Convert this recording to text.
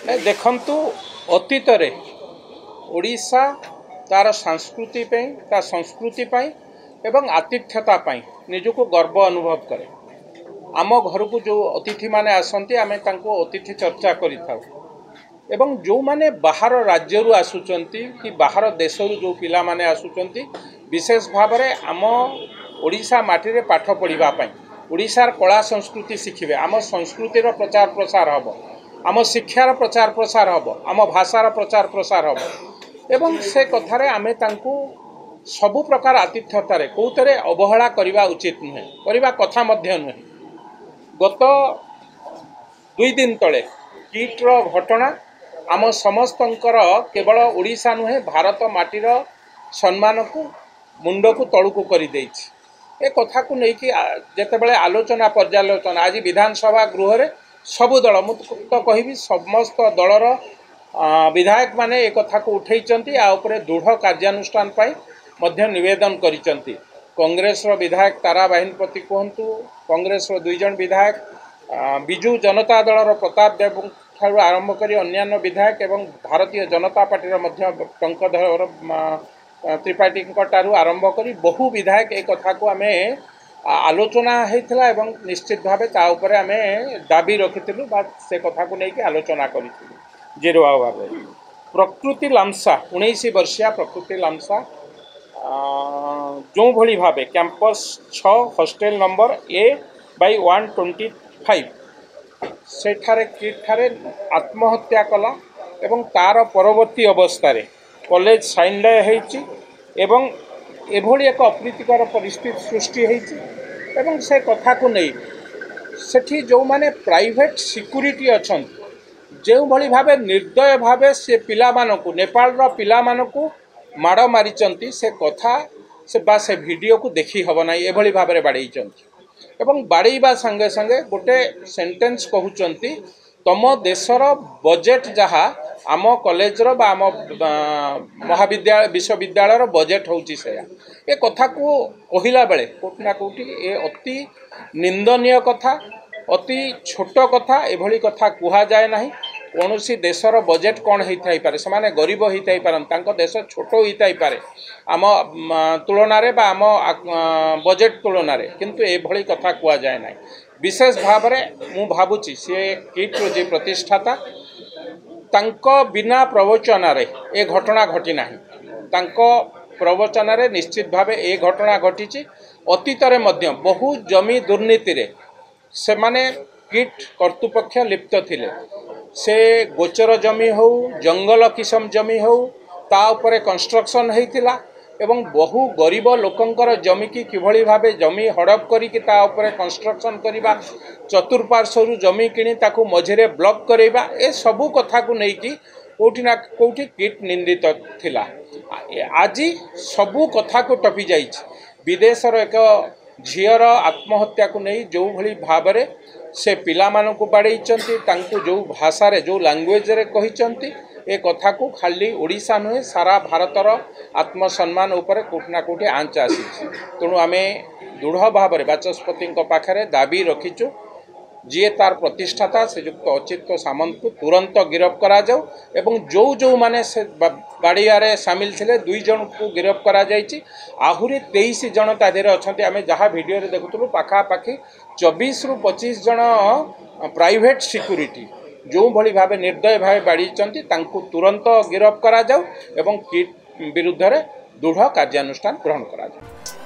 देखंतु अतीत रे ओडिशा तार संस्कृति पे ता संस्कृति पाई एवं आतिथ्यता पाई निजको गर्व अनुभव करे। आम घर को जो अतिथि माने आसंती आमे तांको अतिथि चर्चा करि थाउ एवं जो माने बाहर राज्य रु आसुचंती कि बाहर देश रु जो पिला माने आसुचंती विशेष भाव रे आम ओडिशा माटी रे पाठ पढ़िबा पाई ओडिशार कला संस्कृति शिखिबे आम संस्कृतिर प्रचार प्रसार हबो आम शिक्षार प्रचार प्रसार हम आम भाषार प्रचार प्रसार हम एवं से कथारे आमे तांकु सबु प्रकार आतिथ्यतारे कौतरे अवहेला करिबा उचित नुहे करिबा कथा मध्य नुहे। गत 2 दिन तले किट्र घटना आम समस्तंकर केवल ओडिशा नुहे भारत माटीर सम्मान को मुंड को तलू को करि देछि। ए कथा को नै कि जेतेबेले आलोचना पर्यालोचना आज विधानसभा गृह रे सबु दल मु तो कहि समस्त दलर विधायक माने एक कथा को उठेइचंती आ ऊपर दृढ़ कार्यानुष्ठान पाई मध्य निवेदन करिचंती। कांग्रेस रो विधायक तारा बाहिनीपति कहंतु कांग्रेस रो 2 जन विधायक बिजू जनता दलर प्रताप देव ठारू आरंभ करी अन्यान्य विधायक एवं भारतीय जनता पार्टी रो मध्य टंकधर त्रिपाठी ठारू आरंभ करी बहु विधायक एक कथा को आमे आलोचना होता एवं निश्चित भाव ता उपरे आमे दाबी रखिलु बा से कथा को लेकिन आलोचना करूँ जेरो भाव प्रकृति लामसा 19 वर्षिया प्रकृति लामसा जो भली भाव कैंपस 6 हॉस्टेल नंबर A/125 सेठारे किठारे आत्महत्या कला एवं तार परवर्ती अवस्था कॉलेज साइनडय होइछि एवं एभली एक अप्रीतिकर परिस्थिति सृष्टि होइछि एवं से कथा को नहीं सेठी जो माने प्राइवेट सिक्यूरिटी अछन जो भली भावे निर्दय भावे से पिला मानकु नेपाल रो पिला मानकु माड़ मारिचंती से कथा से बा से वीडियो को देखी हब नाही एभली भावे बाड़ेइचंती एवं बाड़ेइबा संगे संगे गोटे सेंटेंस कहउचंती तम देशर बजेट जहा आम कॉलेजर बा आम महाविद्यालय विश्वविद्यालय बजेट होउची से ए कथा को कहिला बेले कोटना कोटी ए अति निंदनीय कथा अति छोट कथा एभली कथा कुहा जाए नाही। कौनसी देशर बजेट कौन होई पारे से माने गरीब होई पारन तांको देश छोट होई पारे आम तुलना रे बा आम बजेट तुलना रे किंतु एभली कथा कुहा जाए नाही। विशेष भाव रे मु भाबुची से किट्र जे प्रतिष्ठाता तांको बिना प्रवचन रे ए घटना घटी नाही तांको प्रवचन रे निश्चित भावे ए घटना घटी अतीत रे मध्य बहु जमी दुर्नीति रे से माने किट कर्तृपक्ष लिप्त थिले से गोचर जमी हो जंगल किसम जमी हो ता उपरे कंस्ट्रक्शन हेतिला एवं बहु गरीब लोकंकर जमी की किभली भावे जमी हड़प करी कि ता उपरे कंस्ट्रक्शन करिबा चतुर्पार्श्वरु जमी किनी ताकू मझिरे ब्लॉक करेबा ए सबु कथा को नै कि कोठी ना कोठी किट निंदित थिला। आज सबु कथा को टपी जाई विदेशर एक झीर आत्महत्या को नहीं जो भली भाव रे से पिला मानकु बाड़ेइचंती तांकु जो भाषा रे जो लैंग्वेज रे कहिचंती ए कथा को खाली ओडिशा नुहे सारा भारतर आत्मसम्मान उपरे कोठी ना कोठी आंच आसी तेणु आमे दृढ़ भाव रे बाचस्पति पाखरे दाबी रखिचु जी तार प्रतिष्ठाता श्रीजुक्त अच्युत सामंत को तुरंत गिरफ्त करा जाऊ एवं जो जो माने से बाड़िया सामिल थिले 2 जन को गिरफ्त करा जाइछि आहुरी 23 जन ता देरे अछंती आमे जहा वीडियो रे देखुतलु पाखा पाखी 24 रु 25 जन प्राइवेट सिक्यूरिटी जो भली भावे निर्दय भावे बाड़ीचंती तांकु तुरंत गिरफ्त करा जाऊ एवं किट विरुद्ध रे दृढ़ कार्यानुष्ठान ग्रहण करा जाऊ।